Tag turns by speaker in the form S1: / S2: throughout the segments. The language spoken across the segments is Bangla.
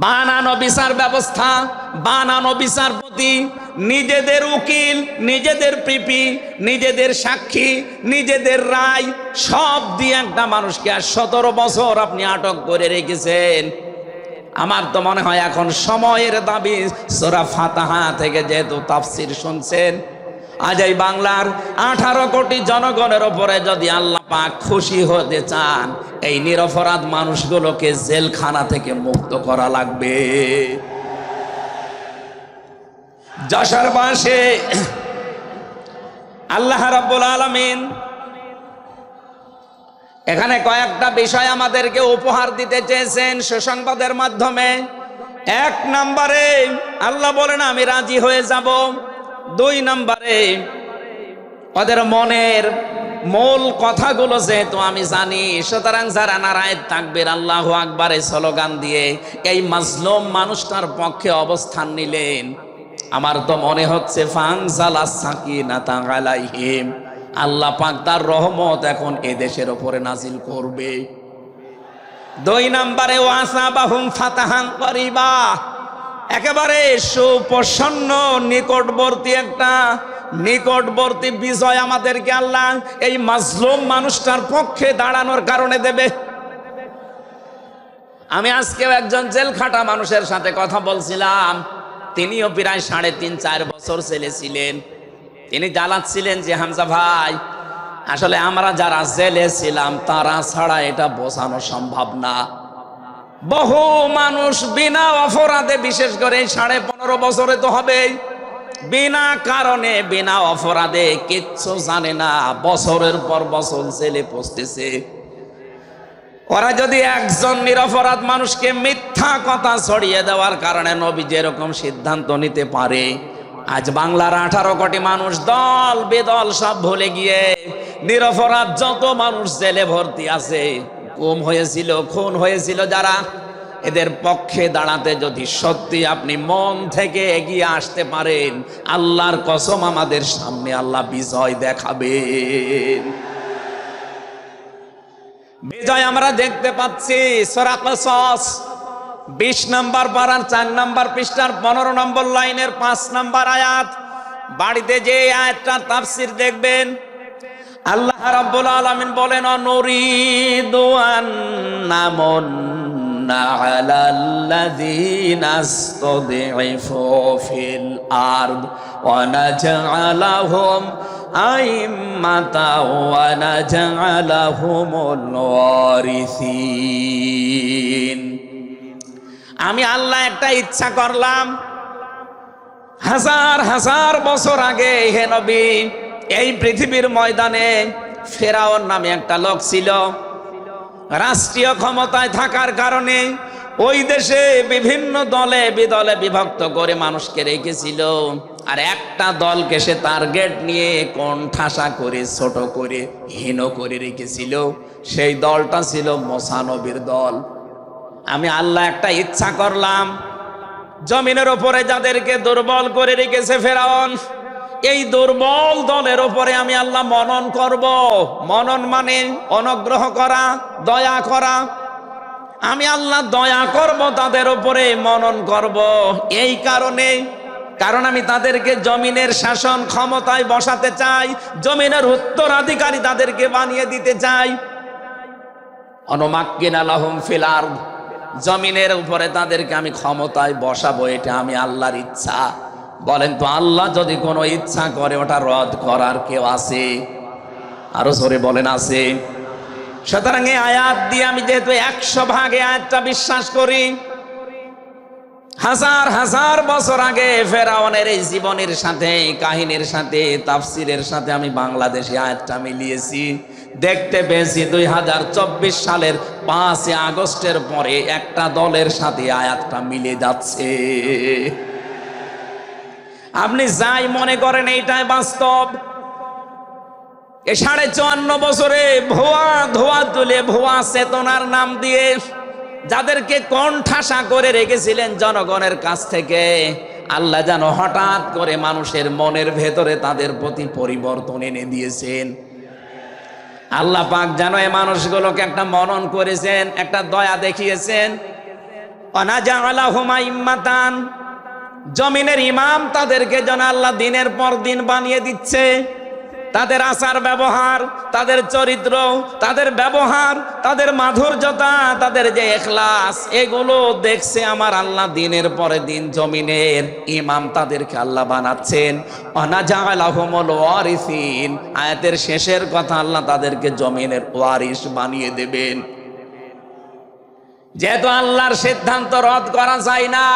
S1: বানানো বিচার ব্যবস্থা, বানানো বিচারপতি, নিজেদের উকিল, নিজেদের পিপি, নিজেদের সাক্ষী, নিজেদের রায় সব দিয়ে একটা মানুষকে আর 17 বছর আপনি আটক করে রেখেছেন। আমার তো মনে হয় এখন সময়ের দাবি। সূরা ফাতিহা থেকে যেহেতু তাফসীর শুনছেন, আজ এই বাংলার 18 কোটি জনগণের উপরে যদি আল্লাহ পাক খুশি হতে চান, এই নিরপরাধ মানুষগুলোকে জেলখানা থেকে মুক্ত করা লাগবে। যশোর বাসে আল্লাহ রাব্বুল আলামিন এখানে কয়েকটা বিষয় আমাদেরকে উপহার দিতে চেয়েছেন সুসংবাদের মাধ্যমে। 1 নম্বরে আল্লাহ বলেন আমি রাজি হয়ে যাব। 2 নম্বরে ওদের মনের মূল কথাগুলো যেহেতু আমি জানি, সুতরাং যারা নারায়ে তাকবীর আল্লাহু আকবারে স্লোগান দিয়ে এই মাজলুম মানুষটার পক্ষে অবস্থান নিলেন, আমার তো মনে হচ্ছে ফানজালাস সাকিনাতা আলাইহিম, আল্লাহ পাক তার রহমত এখন এ দেশের উপরে নাজিল করবে। 2 নম্বরে ওয়াসাবাহুম ফাতাহান করিবা, একেবারে সুপ্রসন্ন নিকটবর্তী বিজয় আমাদেরকে আল্লাহ এই মাজলুম মানুষটার পক্ষে দাঁড়ানোর কারণে দেবে। আমি আজকেও একজন জেল খাটা মানুষের সাথে কথা বলছিলাম, তিনিও প্রায় 3.5-4 বছর জেলে ছিলেন। তিনি জ্বালাচ্ছিলেন যে হামজা ভাই, আসলে আমরা যারা জেলে ছিলাম তারা ছাড়া এটা বোঝানো সম্ভব না। বহু মানুষ বিনা অপরাধে, বিশেষ করে 15.5 বছরে তো হবেই, বিনা কারণে বিনা অপরাধে কিচ্ছু জানে না, বছরের পর বছর জেলে পচতেছে। ওরা যদি একজন নিরপরাধ মানুষকে মিথ্যা কথা ছড়িয়ে দেওয়ার কারণে নবী যেরকম সিদ্ধান্ত নিতে পারে, আজ বাংলার 18 কোটি মানুষ দল বেদল সব ভুলে গিয়ে নিরপরাধ যত মানুষ জেলে ভর্তি আছে, গুম হয়েছিল, খুন হয়েছিল যারা, এদের পক্ষে দাঁড়াতে যদি সত্যি আপনি মন থেকে এগিয়ে আসতে পারেন, আল্লাহর কসম আমাদের সামনে আল্লাহ বিজয় দেখাবেন। বিজয় আমরা দেখতে পাচ্ছি সূরা কসস 20 নম্বর পারার 4 নম্বর পৃষ্ঠার 15 নম্বর লাইনের 5 নম্বর আয়াত। বাড়িতে যে আয়াতটার তাফসীর দেখবেন, আল্লাহ রাব্বুল আলামিন বলেন নুরিদু আন্নামুন্না আলাল্লাযীনা ইসতাদঈফু ফিল আরদ ওয়া নাজআলাহুম আইম্মাতাও ওয়া নাজআলাহুমুল ওয়ারিসিন। আমি আল্লাহ একটা ইচ্ছা করলাম, হাজার হাজার বছর আগে হে নবী, এই পৃথিবীর ময়দানে ফেরাউন নামে একটা লোক ছিল। রাষ্ট্রীয় ক্ষমতায় থাকার কারণে ওই দেশে বিভিন্ন দলে বিদলে বিভক্ত করে মানুষকে রেখেছিল, আর একটা দলকে সে টার্গেট নিয়ে কোণঠাসা করে, ছোট করে, হীন করে রেখেছিল। সেই দলটা ছিল মুসা নবীর দল। আমি আল্লাহ একটা ইচ্ছা করলাম, জমিনের উপরে যাদেরকে দুর্বল করে রেখেছে ফেরাউন, এই দুর্বল দলের উপরে আমি আল্লাহ মনন করব। মনন মানে অনুগ্রহ করা, দয়া করা। আমি আল্লাহ দয়া করব তাদের উপরে, মনন করব। এই কারণ আমি তাদেরকে জমিনের শাসন ক্ষমতায় বসাতে চাই, জমিনের উত্তরাধিকারী তাদেরকে বানিয়ে দিতে চাই। অনুমাক্কিনা লাহুম ফিল আরদ, জমিনের উপরে তাদেরকে আমি ক্ষমতায় বসাবো, এটা আমি আল্লাহর ইচ্ছা। বলেন তো আল্লাহ যদি কোনো ইচ্ছা করে ওটা রদ করার কেউ আছে? আরো জোরে বলেন আছে? সুতরাং এই আয়াত দিয়ে আমি যেহেতু 100 ভাগে আয়াতটা বিশ্বাস করি, হাজার হাজার বছর আগে ফেরাউনের এই জীবনের সাথে, কাহিনীর সাথে, তাফসিরের সাথে আমি বাংলাদেশে আয়াতটা মিলিয়েছি। দেখতে পেয়েছি 2024 সালের 5 আগস্টের পরে একটা দলের সাথে আয়াতটা মিলে যাচ্ছে। আপনি যাই মনে করেন এইটাই বাস্তব। এই 54 বছরে ধোয়া তুলে ভুয়া চেতনার নাম দিয়ে যাদেরকে কোণঠাসা করে রেখেছিলেন জনগণের কাছ থেকে, আল্লাহ যেন হঠাৎ করে মানুষের মনের ভেতরে তাদের প্রতি পরিবর্তন এনে দিয়েছেন। আল্লাহ পাক যেন এই মানুষগুলোকে একটা মনন করেছেন, একটা দয়া দেখিয়েছেন। ওয়ানাজআলাহুম আইম্মাতান, জমিনের ইমাম তাদেরকে যেন আল্লাহ দিনের পর দিন বানিয়ে দিচ্ছে। তাদের আচার ব্যবহার, তাদের চরিত্র, তাদের ব্যবহার, তাদের মাধুর্যতা, তাদের যে ইখলাস, এগুলো দেখছে আমার আল্লাহ দিনের পরে দিন জমিনের ইমাম তাদেরকে আল্লাহ বানাচ্ছেন। ওয়ানাজআলাহুমুল ওয়ারিসিন, আয়াতের শেষের কথা, আল্লাহ তাদেরকে জমিনের ওয়ারিস বানিয়ে দেবেন। যেহেতু আল্লাহর সিদ্ধান্ত রদ করা যায় না,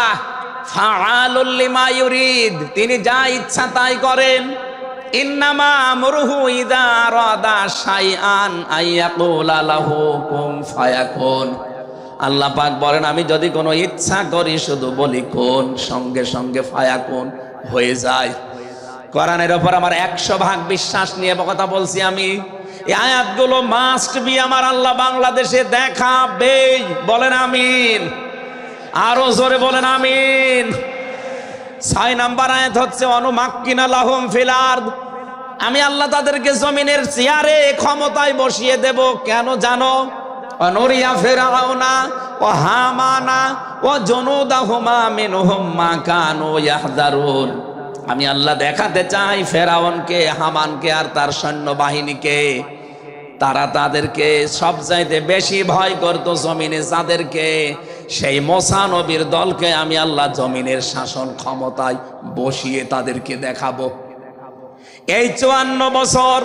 S1: ফাআলুল লিমা ইউরিদ, তিনি যা ইচ্ছা তাই করেন। ইন্নামা আমরুহু ইযা আরাদা শাইআন আইয়াকুলা লাহু কুন ফায়াকুন। আল্লাহ পাক বলেন, আমি যদি কোনো ইচ্ছা করি শুধু বলি কোন, সঙ্গে সঙ্গে ফায়াকুন হয়ে যায়। কোরআনের উপর আমার 100% বিশ্বাস নিয়ে কথা বলছি আমি। এই আয়াতগুলো মাস্ট বি আমার আল্লাহ বাংলাদেশে দেখাবে। বলেন আমিন, আরো জোরে বলেন আমিন। 6 নাম্বার আয়াত হচ্ছে অনুমাক্কিনা লাহুম ফিল আরদ, আমি আল্লাহ তাদেরকে জমিনের চেয়ারে ক্ষমতায় বসিয়ে দেব। কেন জানো? অনুরিয়া ফিরআউনা ওয়া হামানা ওয়া জুনুদাহুমা মিনহুম মা কানু ইয়াহদারুন, আমি আল্লাহ দেখাতে চাই ফেরাউনকে, হামানকে আর তার সৈন্যবাহিনীকে, তারা তাদেরকে সবচাইতে বেশি ভয় করত জমিনে যাদেরকে, সেই মুসা নবীর দলকে আমি আল্লাহ জমিনের শাসন ক্ষমতায় বসিয়ে তাদেরকে দেখাবো। এই 54 বছর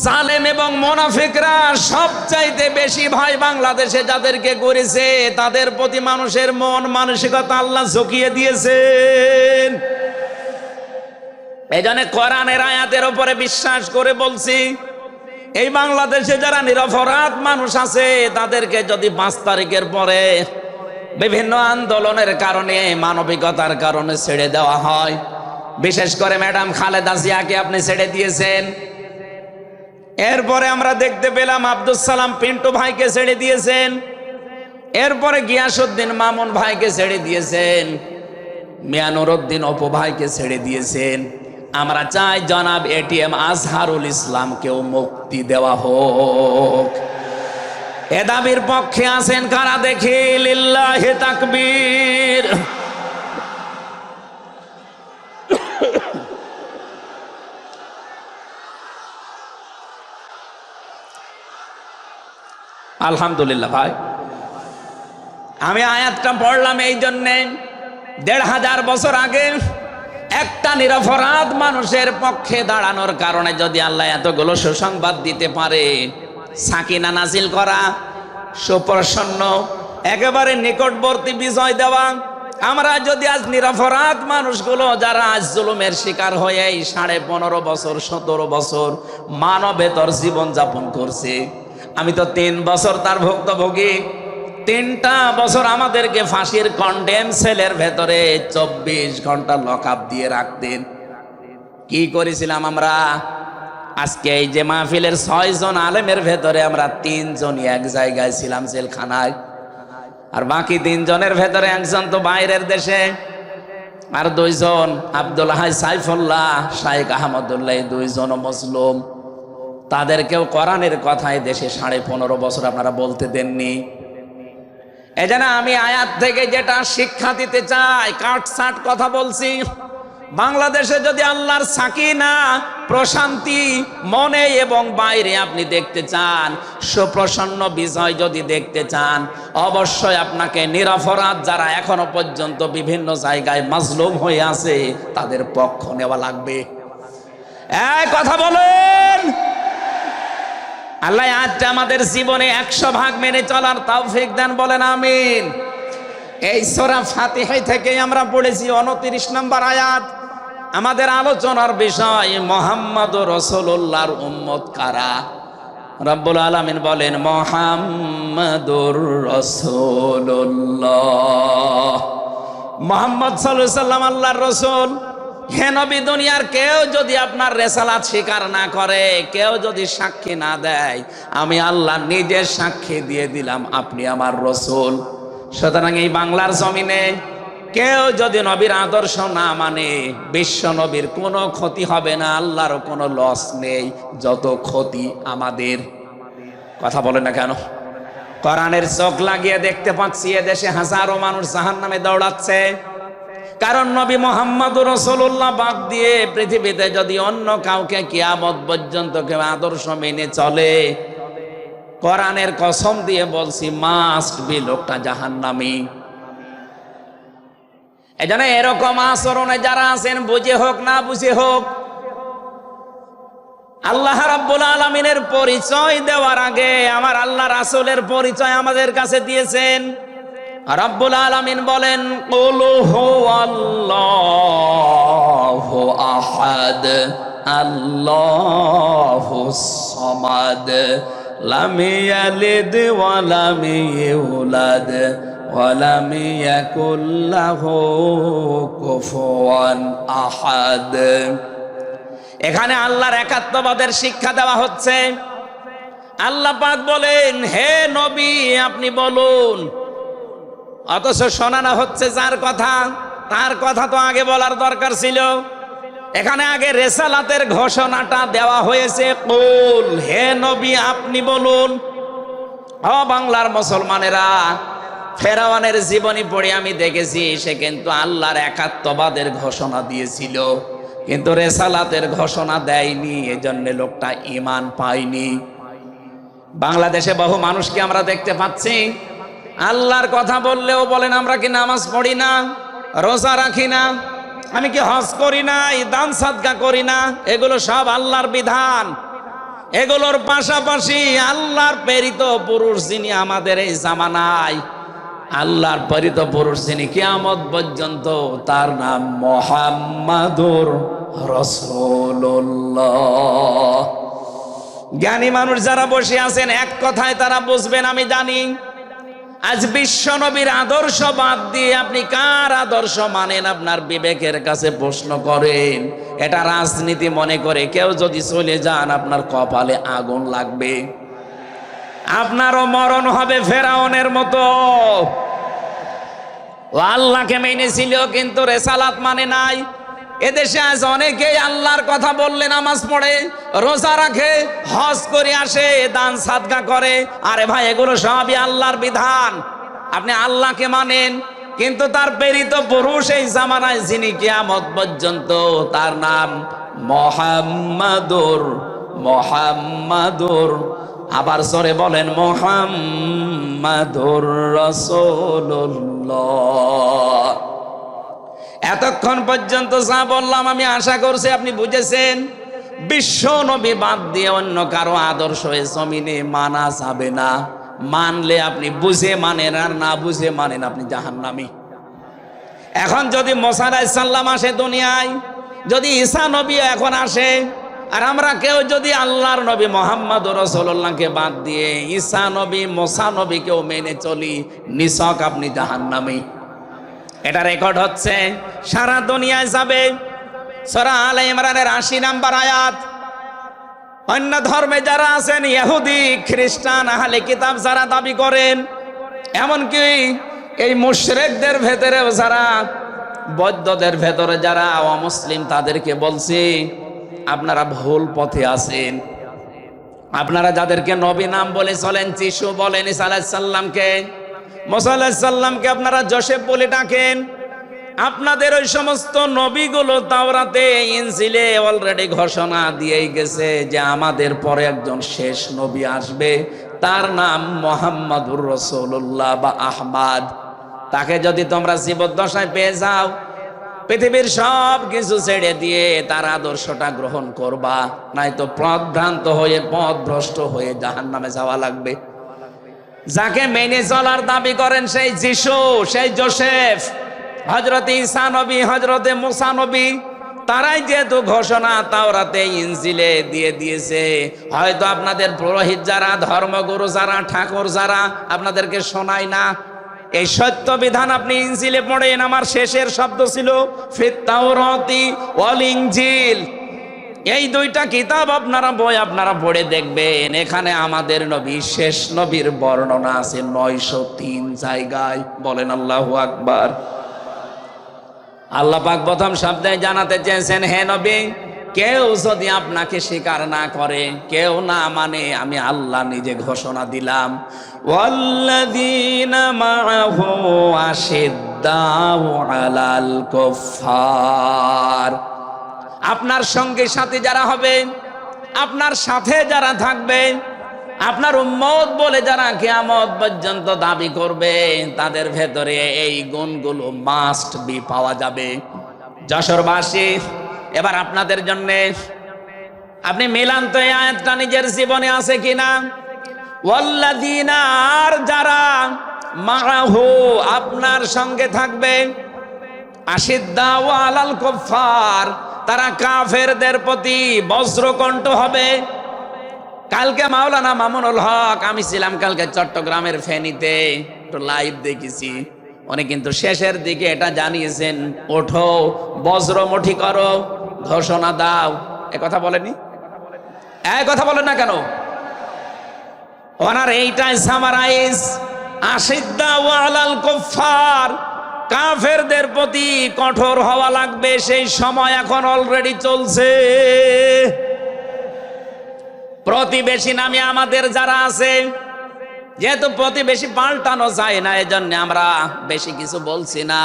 S1: জালেম এবং মুনাফিকরা সবচাইতে বেশি ভয় বাংলাদেশে যাদেরকে করেছে, তাদের প্রতি মানুষের মন মানসিকতা আল্লাহ ঝুঁকিয়ে দিয়েছেন। এই জন্য কোরআনের আয়াতের উপরে বিশ্বাস করে বলছি, এই বাংলাদেশে যারা নিরপরাধ মানুষ আছে তাদেরকে যদি 5 তারিখের পরে বিভিন্ন আন্দোলনের কারণে, মানবিকতার কারণে ছেড়ে দেওয়া হয়, বিশেষ করে ম্যাডাম খালেদা জিয়াকে আপনি ছেড়ে দিয়েছেন। এরপরে আমরা দেখতে পেলাম আব্দুল সালাম পিন্টু ভাইকে ছেড়ে দিয়েছেন। এরপরে গিয়াসউদ্দিন মামুন ভাইকে ছেড়ে দিয়েছেন। মিয়ানুরউদ্দিন অপু ভাইকে ছেড়ে দিয়েছেন। আমরা চাই জনাব এটিএম আজহারুল ইসলামকেও মুক্তি দেওয়া হোক। এ দাবির পক্ষে আছেন কারা দেখি? লিল্লাহি তাকবীর। আলহামদুলিল্লাহ ভাই, আমি আয়াতটা পড়লাম এই জন্যে, 1500 বছর আগে একটা নিরপরাধ মানুষের পক্ষে দাঁড়ানোর কারণে যদি আল্লাহ এতগুলো সুসংবাদ দিতে পারে, সাকিনা নাজিল করা, সুপ্রসন্ন একেবারে নিকটবর্তী বিজয় দেওয়া, আমরা যদি আজ নিরপরাধ মানুষগুলো যারা আজ জুলুমের শিকার হয়ে 15.5 বছর 17 বছর মানবেতর জীবন যাপন করছে, আমি তো 3 বছর তার ভুক্তভোগী। 3টা বছর আমাদেরকে ফাঁসির কন্ডেম সেলের ভেতরে 24 ঘন্টা লকআপ দিয়ে রাখতেন। কি করেছিলাম আমরা? আজকে এই যে মাহফিলের 6 জন আলেমের ভেতরে আমরা 3 জনই এক জায়গায় ছিলাম জেলখানায়, আর বাকি 3 জনের ভেতরে একজন তো বাইরের দেশে, আর 2 জন আব্দুল হাই সাইফুল্লাহ, শাইখ আহমদুল্লাহ, 2 জন মুসলিম। তাদেরকেও কোরআনের কথায় দেশে 15.5 বছর আপনারা বলতে দেননি। এজন্য আমি আয়াত থেকে যেটা শিক্ষা দিতে চাই, কাটছাট কথা বলছি, বাংলাদেশে যদি আল্লাহর সাকিনা প্রশান্তি মনে এবং বাইরে আপনি দেখতে চান, সুপ্রসন্ন বিজয় যদি দেখতে চান, অবশ্যই আপনাকে নিরপরাধ যারা এখনো পর্যন্ত বিভিন্ন জায়গায় মাজলুম হয়ে আছে তাদের পক্ষ নেওয়া লাগবে। এই কথা বলেন। আল্লাহ আজকে আমাদের জীবনে 100% মেনে চলার তৌফিক দেন, বলেন আমিন। এই সূরা ফাতিহা থেকে আমরা পড়েছি 29 নম্বর আয়াত। আমাদের আলোচনার বিষয় মুহাম্মদুর রাসূলুল্লাহর উম্মত কারা। রব্বুল আলামিন বলেন মুহাম্মদুর রাসূলুল্লাহ, মুহাম্মদ সাল্লাল্লাহু আলাইহি সাল্লাম আল্লাহর রাসূল। হে নবী, দুনিয়ার কেউ যদি আপনার রিসালাত স্বীকার না করে, কেউ যদি সাক্ষী না দেয়, আমি আল্লাহ নিজের সাক্ষী দিয়ে দিলাম আপনি আমার রাসূল। সুতরাং এই বাংলার জমিনে কেউ যদি নবীর আদর্শ না মানে, বিশ্ব নবীর কোনো ক্ষতি হবে না, আল্লাহরও কোনো লস নেই, যত ক্ষতি আমাদের। কথা বলে না কেন? কোরআনের চোখ লাগিয়ে দেখতে পাচ্ছি এদেশে হাজারো মানুষ জাহান্নামে দৌড়াচ্ছে। কারণ নবী মুহাম্মদুর রাসূলুল্লাহ বাদ দিয়ে পৃথিবীতে যদি অন্য কাউকে কিয়ামত পর্যন্ত কেউ আদর্শ মেনে চলে, কোরআনের কসম দিয়ে বলছি মাস্ট বি লোকটা জাহান্নামী। এজন্য এরকম আচরণে যারা আছেন, বুঝে হোক না বুঝে হোক, আল্লাহ রাব্বুল আলামিনের পরিচয় দেওয়ার আগে আমার আল্লাহ রাসূলের পরিচয় আমাদের কাছে দিয়েছেন। রাব্বুল আলামিন বলেন, কুল হুয়াল্লাহু আহাদ আল্লাহুস সামাদ লাম ইয়ালিদ ওয়া লাম ইউলাদ ওয়া লাম ইয়াকুল লাহু কুফুয়ান আহাদ। এখানে আল্লাহর একাত্মবাদের শিক্ষা দেওয়া হচ্ছে। আল্লাহ পাক বলেন, হে নবী আপনি বলুন, অথচ শোনানো হচ্ছে যার কথা, তার কথা তো আগে বলার দরকার ছিল। এখানে আগে রেসালাতের ঘোষণাটা দেওয়া হয়েছে, কুল, হে নবী আপনি বলুন। ও বাংলার মুসলমানেরা, ফেরাউনের জীবনী পড়ে আমি দেখেছি সে কিন্তু আল্লাহর একাত্মবাদের ঘোষণা দিয়েছিল, কিন্তু রেসালাতের ঘোষণা দেয়নি, এজন্য লোকটা ঈমান পায়নি। বাংলাদেশে বহু মানুষকে আমরা দেখতে পাচ্ছি আল্লাহর কথা বললেও বলেন আমরা কি নামাজ পড়ি না, রোজা রাখি না, আমি কি হজ করি না, দান সাদকা করি না। এগুলো সব আল্লাহর বিধান। এগুলোর পাশাপাশি আল্লাহর প্রেরিত পুরুষ যিনি আমাদের এই জামানায়, আল্লাহর প্রেরিত পুরুষ যিনি কিয়ামত পর্যন্ত, তার নাম মুহাম্মাদুর রাসূলুল্লাহ। জ্ঞানী মানুষ যারা বসে আছেন এক কথায় তারা বুঝবেন আমি জানি। আজ বিশ্ব নবীর আদর্শ বাদ দিয়ে আপনি কার আদর্শ মানেন আপনার বিবেকের কাছে প্রশ্ন করেন। এটা রাজনীতি মনে করে কেউ যদি চলে যান আপনার কপালে আগুন লাগবে, আপনারও মরণ হবে ফেরাউনের মতো। ও আল্লাহকে মেনেছিল কিন্তু রেসালাত মানে নাই। এদেশে আজ অনেকেই আল্লাহর কথা বললে নামাজ পড়ে, রোজা রাখে, হজ করে আসে, দান সাদকা করে। আরে ভাই, এগুলো সবই আল্লাহর বিধান। আপনি আল্লাহকে মানেন, কিন্তু তার প্রেরিত পুরুষ এই জামানায় যিনি কিয়ামত পর্যন্ত, তার নাম মুহাম্মাদুর আবার জোরে বলেন মুহাম্মাদুর রাসূলুল্লাহ। এতক্ষণ পর্যন্ত যা বললাম আমি আশা করছি আপনি বুঝেছেন। বিশ্ব নবী বাদ দিয়ে অন্য কারো আদর্শ এ জমিনে মানা যাবে না। মানলে আপনি বুঝে মানেন, আর না বুঝে মানেন আপনি জাহান্নামী। এখন যদি মুসা আলাইহিস সালাম আসে দুনিয়ায়, যদি ঈসা নবী এখন আসে, আর আমরা কেউ যদি আল্লাহর নবী মুহাম্মদুর রাসূলুল্লাহকে বাদ দিয়ে ঈসা নবী, মুসা নবীকেও মেনে চলি, নিছক আপনি জাহান্নামী। এটা রেকর্ড হচ্ছে, সারা দুনিয়ায় যাবে। সূরা আলে ইমরানের ৮০ নম্বর আয়াত। অন্য ধর্মে যারা আছেন, ইহুদি, খ্রিস্টান, আহলে কিতাব যারা দাবি করেন, এমনকি এই মুশরিকদের ভেতরেও যারা, বৌদ্ধদের ভেতরে যারা অমুসলিম, তাদেরকে বলছি আপনারা ভুল পথে আছেন। আপনারা যাদেরকে নবী নাম বলে চলেন, যিশু বলেন, ঈসা আলাইহিস সালামকে, মুসা আলাইহিস সালামকে আপনারা যোসেফ বলে ডাকেন। আপনাদের ওই সমস্ত নবীগুলো তাওরাতে, ইনজিলে অলরেডি ঘোষণা দিয়েই গেছে যে আমাদের পরে একজন শেষ নবী আসবে, তার নাম মুহাম্মাদুর রাসূলুল্লাহ বা আহমদ। তাকে যদি তোমরা জীবদ্দশায় পেয়ে যাও, পৃথিবীর সব কিছু ছেড়ে দিয়ে তার আদর্শটা গ্রহণ করবা, নয়তো পথভ্রান্ত হয়ে, পথভ্রষ্ট হয়ে জাহান্নামে যাওয়া লাগবে। যাকে মেনে চলার দাবি করেন সেই যিশু, সেই যোসেফ, হযরতে ঈসা নবী, হযরতে মুসা নবী, তারাই যেহেতু ঘোষণা তাওরাতে, ইনজিলে দিয়ে দিয়েছে, হয়তো আপনাদের পুরোহিত যারা, ধর্মগুরু যারা, ঠাকুর যারা আপনাদেরকে শোনায় না। এই সত্য বিধান আপনি ইনজিলে পড়েন। আমার শেষের শব্দ ছিল ফিত তাওরাতি ওয়াল ইনজিল। এই দুইটা কিতাব আপনারা পড়ে দেখবেন, এখানে আমাদের নবী, শেষ নবীর বর্ণনা আছে ৯০৩ জায়গায়। বলেন আল্লাহু আকবার। আল্লাহ পাক প্রথম শব্দে জানাতে চেয়েছেন, হে নবী কেউ যদি আপনাকে স্বীকার না করে, কেউ না মানে, আমি আল্লাহ নিজে ঘোষণা দিলাম, ওয়াল্লাযীনা মাআহু আশিদ্দাউ আলাল কুফফার, আপনার সঙ্গে সাথে যারা হবে, আপনার সাথে যারা থাকবে, আপনার উম্মত বলে যারা কিয়ামত পর্যন্ত দাবি করবে, তাদের ভেতরে এই গুণগুলো মাস্ট বি পাওয়া যাবে। যশোরবাসী, এবার আপনাদের জন্য আপনি মিলান তো এই আয়াতটা নিজের জীবনে আছে কিনা। ওয়াল্লাযীনা, আর যারা মাআহু, আপনার সঙ্গে থাকবে, আশিদ্দাউ আলাল কুফফার, তারা কাফেরদের প্রতি বজ্রকণ্ঠ হবে। কালকে মাওলানা মামুনুল হক, আমি ছিলাম কালকে চট্টগ্রামের ফেনীতে, একটু লাইভ দেখেছি। উনি কিন্তু শেষের দিকে এটা জানিয়েছেন, ওঠো বজ্রমুঠি করো, ঘোষণা দাও। এ কথা বলেনি? এই কথা বলেন না কেন? ওনার এইটাই সামারাইজ, আশিদ্দাউ আলাল কুফফার, কাফেরদের প্রতি কঠোর হওয়া লাগবে। সেই সময় এখন অলরেডি চলছে। প্রতিবেশী নামে আমাদের যারা আছে, যেহেতু প্রতিবেশী পাল্টানো যায় না, এজন্য আমরা বেশি কিছু বলছি না।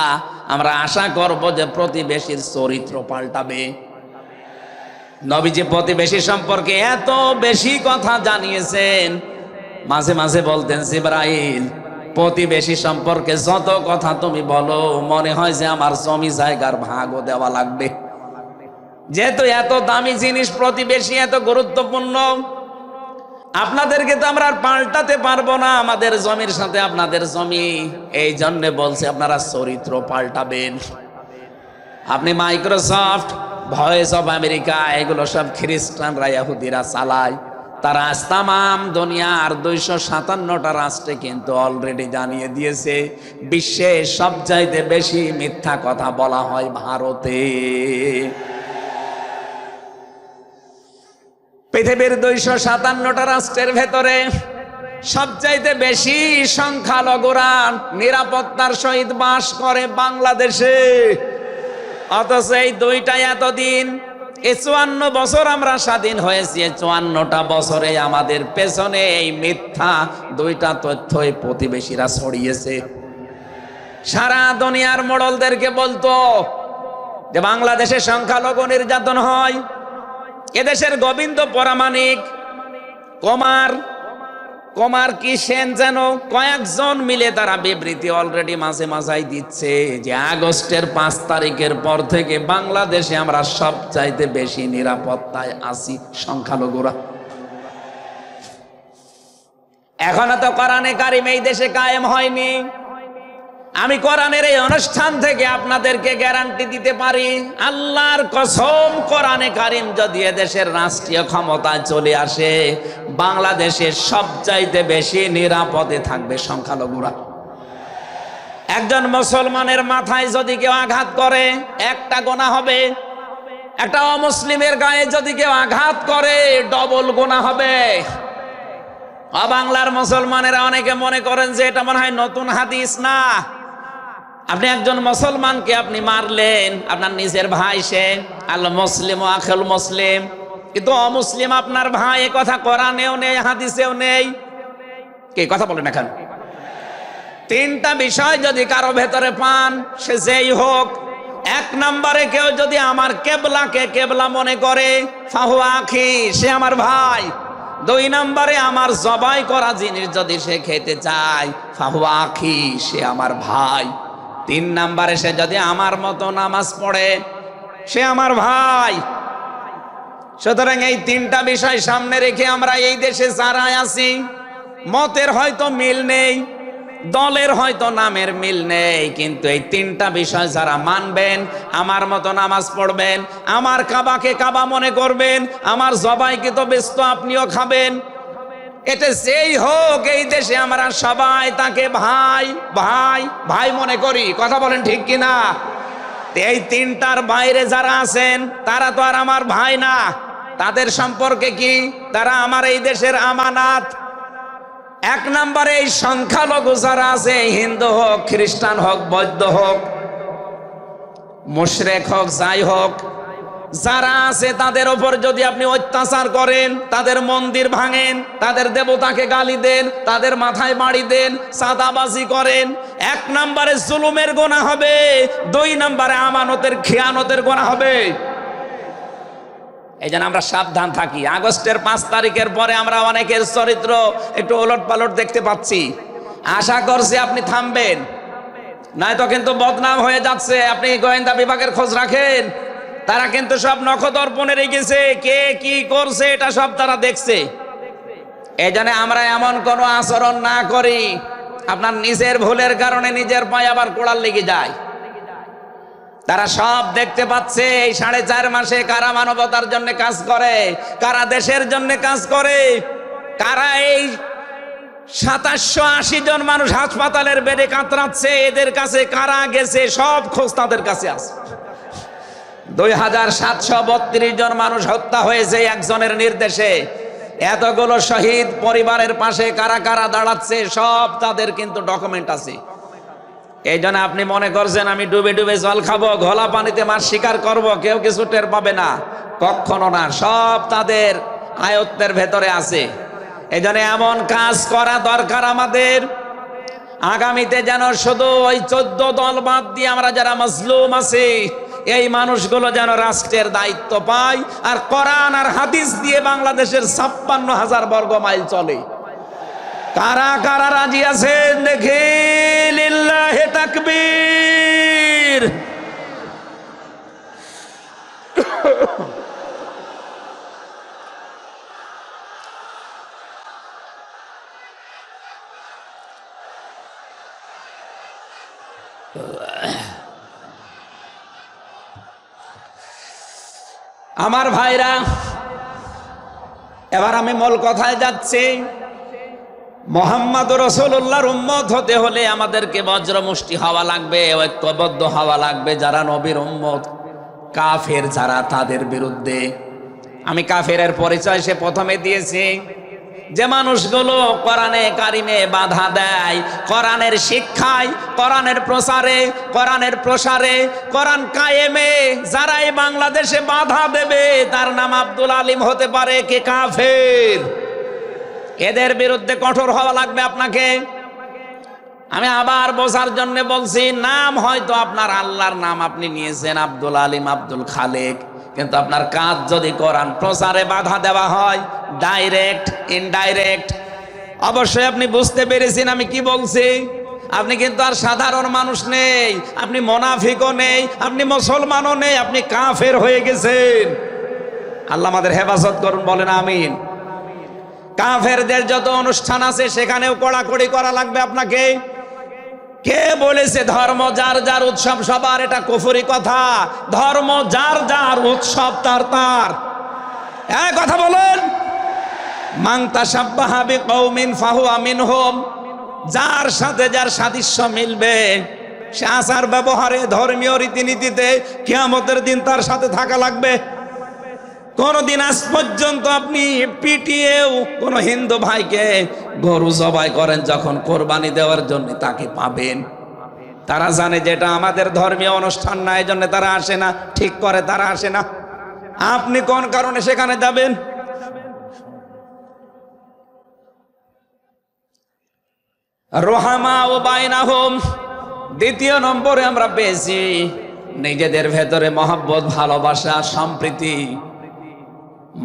S1: আমরা আশা করব যে প্রতিবেশীর চরিত্র পাল্টাবে। নবীজি প্রতিবেশী সম্পর্কে এত বেশি কথা জানিয়েছেন, মাঝে মাঝে বলতেন, জিবরাইল, প্রতিবেশী সম্পর্কে যত কথা তুমি বলো, মনে হয় যে আমার জমি জায়গার ভাগও দেওয়া লাগবে। যেহেতু এত দামি জিনিস প্রতিবেশী, এত গুরুত্বপূর্ণ, আপনাদেরকে তো আমরা আর পাল্টাতে পারবো না, আমাদের জমির সাথে আপনাদের জমি। এই জন্য বলছে আপনারা চরিত্র পাল্টাবেন। আপনি মাইক্রোসফট, ভয়েস অফ আমেরিকা, এগুলো সব খ্রিস্টানরা, ইহুদিরা চালায়। তারা আজ তামাম দুনিয়ার 257টা রাষ্ট্রে কিন্তু অলরেডি জানিয়ে দিয়েছে, বিশ্বে সবচাইতে বেশি মিথ্যা কথা বলা হয় ভারতে। পৃথিবীর 257টা রাষ্ট্রের ভেতরে সবচাইতে বেশি সংখ্যালঘুরা নিরাপত্তার সহিত বাস করে বাংলাদেশে। অথচ এই দুইটা এতদিন, 54 বছর আমরা স্বাধীন হয়েছি, 54টা বছরে আমাদের পেছনে এই মিথ্যা দুইটা তথ্যই প্রতিবেশীরা ছড়িয়েছে। সারা দুনিয়ার মোড়লদেরকে বলতো যে বাংলাদেশে সংখ্যালঘু নির্যাতন হয়। এদেশের গোবিন্দ পরামানিক, কুমার কি সেন যেন, কয়েকজন মিলে তারা বিবৃতি অলরেডি মাঝে মাঝাই দিচ্ছে যে আগস্টের 5 তারিখের পর থেকে বাংলাদেশে আমরা সবচাইতে বেশি নিরাপত্তায় আছি সংখ্যালঘুরা। এখনো তো কোরআনে কারিম এই দেশে কায়েম হয়নি। আমি কোরআনের এই অনুষ্ঠান থেকে আপনাদেরকে গ্যারান্টি দিতে পারি, আল্লাহর কসম, কোরআনে কারিম যদি এদেশের রাষ্ট্রীয় ক্ষমতায় চলে আসে, বাংলাদেশের সবচাইতে বেশি নিরাপদে থাকবে সংখ্যালঘুরা। একজন মুসলমানের মাথায় যদি কেউ আঘাত করে, একটা গুনাহ হবে। একটা অমুসলিমের গায়ে যদি কেউ আঘাত করে, ডবল গুনাহ হবে। বাংলার মুসলমানেরা অনেকে মনে করেন যে এটা মনে হয় নতুন হাদিস। না, আপনি একজন মুসলমানকে আপনি মারলেন, আপনার নিজের ভাই, সে আল মুসলিম ও আখুল মুসলিম, কিন্তু অমুসলিম আপনার ভাই। এ কথা কোরআনেও নেই, হাদিসেও নেই। কে কথা বলেন এখন? 3টা বিষয় যদি কারো ভেতরে পান, সে যেই হোক। 1 নম্বরে কেউ যদি আমার কেবলাকে কেবলা মনে করে, ফাহু আখি, সে আমার ভাই। 2 নম্বরে আমার জবাই করা জিনিস যদি সে খেতে চায়, ফাহু আখি, সে আমার ভাই। 3 নম্বরে সে যদি আমার মতো নামাজ পড়ে, সে আমার ভাই। সুতরাং এই 3টা বিষয় সামনে রেখে আমরা এই দেশে যারা আছি, মতের হয়তো মিল নেই, দলের হয়তো নামের মিল নেই, কিন্তু এই 3টা বিষয় যারা মানবেন, আমার মতো নামাজ পড়বেন, আমার কাবাকে কাবা মনে করবেন, আমার জবাইকে তো ব্যস্ত আপনিও খাবেন, এটা যেই হোক, এই দেশে আমরা সবাই তাকে ভাই ভাই ভাই মনে করি। কথা বলেন ঠিক কিনা? এই 3টার বাইরে যারা আছেন, তারা তো আর আমার ভাই না। তাদের সম্পর্কে কি? তারা আমার এই দেশের আমানাত। 1 নম্বরে এই সংখ্যালঘু যারা আছে, হিন্দু হোক, খ্রিস্টান হোক, বৌদ্ধ হোক, মুশরিক হোক, যাই হোক, যারা আছে তাদের ওপর যদি আপনি অত্যাচার করেন, তাদের মন্দির ভাঙেন, তাদের দেবতাকে গালি দেন, তাদের মাথায় বাড়ি দেন, চাঁদাবাজি করেন, 1 নম্বরে জুলুমের গুনাহ হবে, 2 নম্বরে আমানতের খেয়ানতের গুনাহ হবে। এই জন্য আমরা সাবধান থাকি। আগস্টের 5 তারিখের পরে আমরা অনেকের চরিত্র একটু ওলট পালট দেখতে পাচ্ছি। আশা করছি আপনি থামবেন, নয়তো কিন্তু বদনাম হয়ে যাচ্ছে। আপনি গোয়েন্দা বিভাগের খোঁজ রাখেন, তারা কিন্তু সব নখদর্পণে রেখেছে, কে কি করছে এটা সব তারা দেখছে। এই জন্য আমরা এমন কোনো আচরণ না করি আপনার নিজের ভুলের কারণে নিজের পায়ে আবার কোড়াল লেগে যায়। তারা সব দেখতে পাচ্ছে এই 4.5 মাসে কারা মানবতার জন্য কাজ করে, কারা দেশের জন্য কাজ করে, কারা এই 2780 জন মানুষ হাসপাতালের বেডে কাতরাচ্ছে, এদের কাছে কারা গেছে সব খোঁজ তাদের কাছে আছে। 2732 জন মানুষ হত্যা হয়েছে একজনের নির্দেশে। এতগুলো শহীদ পরিবারের পাশে কারা কারা দাঁড়াচ্ছে সব তাদের কিন্তু ডকুমেন্ট আছে। এই জন্য আপনি মনে করছেন আমি ডুবে ডুবে জল খাবো, ঘোলা পানিতে মাছ শিকার করব, কেউ কিছু টের পাবে না, কখনো না। সব তাদের আয়ত্তের ভেতরে আছে। এই জন্য এমন কাজ করা দরকার আমাদের, আগামীতে যেন শুধু ওই 14 দল বাদ দিয়ে আমরা যারা মজলুম আছি এই মানুষগুলো যেন রাষ্ট্রের দায়িত্ব পায়, আর কোরআন আর হাদিস দিয়ে বাংলাদেশের 56,000 বর্গ মাইল চলে। কারা কারা রাজি আছেন দেখে? লিল্লাহি তাকবীর। আমার ভাইরা, এবার আমি মূল কথায় যাচ্ছি। মুহাম্মদ রাসূলুল্লাহর উম্মত হতে হলে আমাদেরকে বজ্রমুষ্টি হওয়া লাগবে, ঐক্যবদ্ধ হওয়া লাগবে। যারা নবীর উম্মত, কাফের যারা, তাদের বিরুদ্ধে। আমি কাফেরের পরিচয় সে প্রথমে দিয়েছি। যে মানুষগুলো কোরআনে কারিমে বাধা দেয়, কোরআনের শিক্ষায়, কোরআনের প্রচারে, কোরআনের প্রসারে, কোরআন কায়েমে যারা এই বাংলাদেশে বাধা দেবে, তার নাম আব্দুল আলিম হতে পারে কে কাফের। এদের বিরুদ্ধে কঠোর হওয়া লাগবে আপনাকে। আমি আবার বোঝার জন্য বলছি, নাম হয়তো আপনার আল্লাহর নাম আপনি নিয়েছেন আব্দুল আলিম, আব্দুল খালেক, কিন্তু আপনার কাজ যদি কোরআন প্রচারে বাধা দেওয়া হয়, ডাইরেক্ট ইনডাইরেক্ট, অবশ্যই আপনি বুঝতে পেরেছেন আমি কি বলছি। আপনি কিন্তু আর সাধারণ মানুষ নেই, আপনি মুনাফিকও নেই, আপনি মুসলমানও নেই, আপনি কাফের হয়ে গেছেন। আল্লাহ আমাদের হেফাজত করুন, বলেন আমিন। কাফেরদের যত অনুষ্ঠান আছে সেখানেও কড়াকড়ি করা লাগবে আপনাকে। কে বলেছে ধর্ম যার যার উৎসব সবার? এটা কুফরি কথা। ধর্ম যার যার, উৎসব তার তার। এই কথা বলেন। মান তাশাব্বাহা বিকওমিন ফাহুয়া মিনহুম। যার সাথে যার সাদৃশ্য মিলবে, সে আচার ব্যবহারে, ধর্মীয় রীতিনীতিতে কিয়ামতের দিন তার সাথে থাকা লাগবে। কোনদিন আজ পর্যন্ত আপনি পিটিয়েও কোন হিন্দু ভাইকে গরু জবাই করেন যখন কোরবানি দেওয়ার জন্য, তাকে পাবেন। তারা জানে যে এটা আমাদের ধর্মীয় অনুষ্ঠান না, এই জন্য তারা আসে না, ঠিক করে তারা আসে না। আপনি কোন কারণে সেখানে যাবেন? রোহামা ও বাইনাহুম। 2 নম্বরে আমরা পেয়েছি নিজেদের ভেতরে মহব্বত, ভালোবাসা, সম্প্রীতি,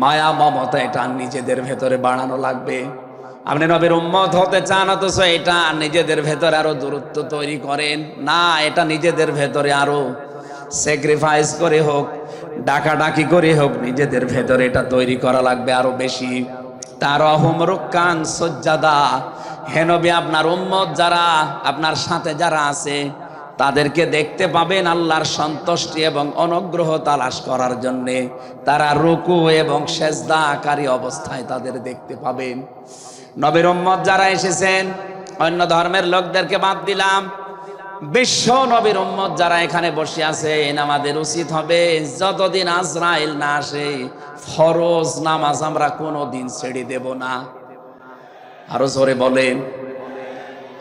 S1: মায়া, মমতা। এটা নিজেদের ভেতরে বাড়ানো লাগবে। আপনি নবীর উম্মত হতে চান, অথচ এটা নিজেদের ভেতরে আরো দূরত্ব তৈরি করেন না। এটা নিজেদের ভেতরে আরো স্যাক্রিফাইস করে হোক, ডাকাডাকি করে হোক, নিজেদের ভেতরে এটা তৈরি করা লাগবে আরো বেশি। তারাহুম রুক্কান সুজ্জাদা। হে নবী, আপনার উম্মত যারা, আপনার সাথে যারা আছে, তাদেরকে দেখতে পাবেন আল্লাহর সন্তুষ্টি এবং অনুগ্রহ তালাশ করার জন্যে। তারা রুকু এবং সেজদাকারী অবস্থায় তাদের দেখতে পাবেন। নবীর উম্মত যারা এসেছেন, অন্য ধর্মের লোকদেরকে বাদ দিলাম, বিশ্ব নবীর উম্মত যারা এখানে বসে আছেন, আমাদের উচিত হবে যতদিন আজরাইল না আসে, ফরজ নামাজ আমরা কোনোদিন ছেড়ে দেব না। আরো জোরে বলেন।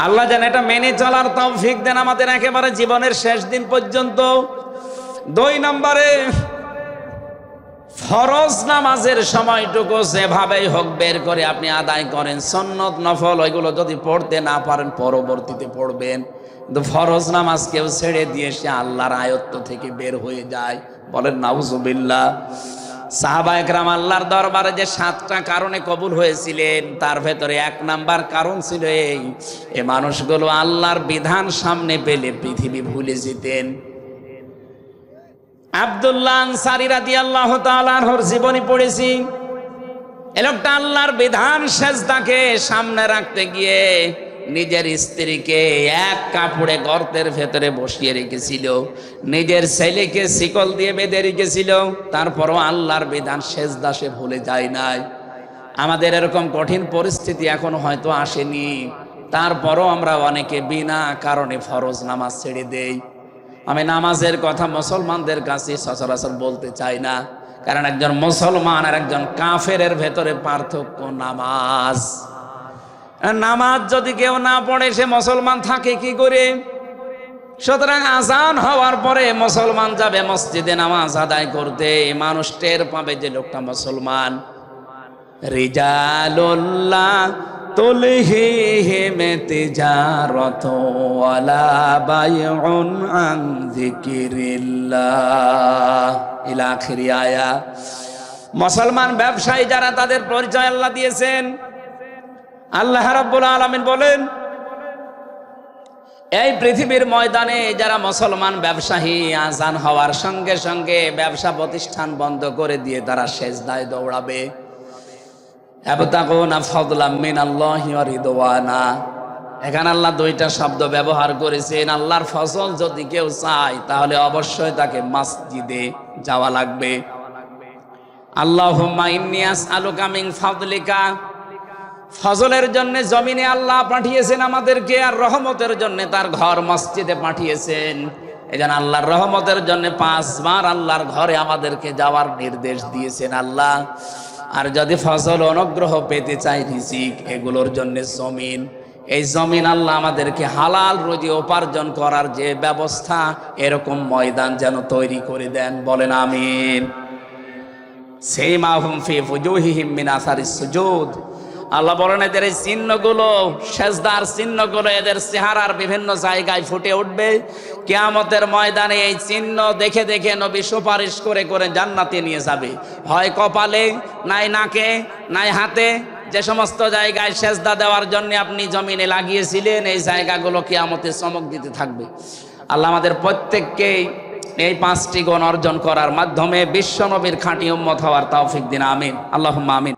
S1: আল্লাহ যেন এটা মেনে চলার তৌফিক দেন আমাদের একেবারে জীবনের শেষ দিন পর্যন্ত। 2 নম্বরে ফরজ নামাজের সময়টুকু যেভাবেই হোক বের করে আপনি আদায় করেন। সুন্নত নফল ওইগুলো যদি পড়তে না পারেন পরবর্তীতে পড়বেন, কিন্তু ফরজ নামাজ কেউ ছেড়ে দিয়ে সে আল্লাহর আয়ত্ত থেকে বের হয়ে যায়। বলেন নাউজুবিল্লাহ। সাহাবায়ে কেরাম আল্লাহর দরবারে যে 7টা কারণে কবুল হয়েছিলেন, তার ভেতরে 1 নাম্বার কারণ ছিল এই মানুষগুলো আল্লাহর বিধান সামনে পেলে পৃথিবী ভুলে যেতেন। আব্দুল্লাহ আনসারী রাদিয়াল্লাহু তাআলা আনহুর জীবনী পড়েছি। এই লোকটা আল্লাহর বিধান সেজদাকে সামনে রাখতে গিয়ে নিজের স্ত্রীকে এক কাপড়ে গর্তের ভেতরে বসিয়ে রেখেছিল, নিজের ছেলেকে শিকল দিয়ে বেঁধে রেখেছিল, তারপরও আল্লাহর বিধান সেজদা সে ভুলে যায় নাই। আমাদের এরকম কঠিন পরিস্থিতি এখনো হয়তো আসেনি, তারপরও আমরা অনেকে বিনা কারণে ফরজ নামাজ ছেড়ে দেই। আমি নামাজের কথা মুসলমানদের কাছে সচরাচর বলতে চাই না, কারণ একজন মুসলমান আর একজন কাফেরের ভেতরে পার্থক্য নামাজ। নামাজ যদি কেউ না পড়ে সে মুসলমান থাকে কি করে? সুতরাং আজান হওয়ার পরে মুসলমান যাবে মসজিদে নামাজ আদায় করতে, মানুষ টের পাবে যে লোকটা মুসলমান। রিজালুল্লাহ তুলহিহিম তিজারাতু ওয়ালা বাইউন আন যিকিরিল্লাহ ইলা আখিরি আয়া। মুসলমান ব্যবসায়ী যারা, তাদের পরিচয় আল্লাহ দিয়েছেন। আল্লাহ রাব্বুল আলামিন বলেন, এই পৃথিবীর ময়দানে যারা মুসলমান ব্যবসায়ী আজান হওয়ার সঙ্গে সঙ্গে ব্যবসা প্রতিষ্ঠান বন্ধ করে দিয়ে তারা সেজদায় দৌড়াবে। ইয়াবতাগুনা ফাদলাম মিনাল্লাহি ওয়া রিদওয়ানা। এখানে আল্লাহ 2টা শব্দ ব্যবহার করেছেন। আল্লাহর ফজল যদি কেউ চায় তাহলে অবশ্যই তাকে মসজিদে যাওয়া লাগবে। আল্লাহুম্মা ইন্নী আসআলুকা মিন ফাদলিকা, ফজলের জন্য জমিনে আল্লাহ পাঠিয়েছেন আমাদেরকে, আর রহমতের জন্য তার ঘর মসজিদে পাঠিয়েছেন। এজন্য আল্লাহর রহমতের জন্য 5 বার আল্লাহর ঘরে আমাদেরকে যাওয়ার নির্দেশ দিয়েছেন আল্লাহ। আর যদি ফজল অনুগ্রহ পেতে চাই, রিজিক, এগুলোর জন্য জমিন, এই জমিন আল্লাহ আমাদেরকে হালাল রুজি উপার্জন করার যে ব্যবস্থা, এরকম ময়দান যেন তৈরি করে দেন। বলেন আমিন। সিমাহুম ফি ফুজুহিহিম মিন আসারিস সুজুদ। আল্লাহ বলেন এদের এই চিহ্নগুলো, সেজদার চিহ্নগুলো এদের চেহারার বিভিন্ন জায়গায় ফুটে উঠবে। কিয়ামতের ময়দানে এই চিহ্ন দেখে দেখে নবী সুপারিশ করে করে জান্নাতে নিয়ে যাবে। হয় কপালে, নাই নাকে, নাই হাতে। যে সমস্ত জায়গায় সেজদা দেওয়ার জন্য আপনি জমিনে লাগিয়েছিলেন, এই জায়গাগুলো কিয়ামতে চমক দিতে থাকবে। আল্লাহ আমাদের প্রত্যেককেই এই 5টি গুণ অর্জন করার মাধ্যমে বিশ্ব নবীর খাঁটি উম্মত হওয়ার তৌফিক দিন। আমিন, আল্লাহুম্মা আমিন।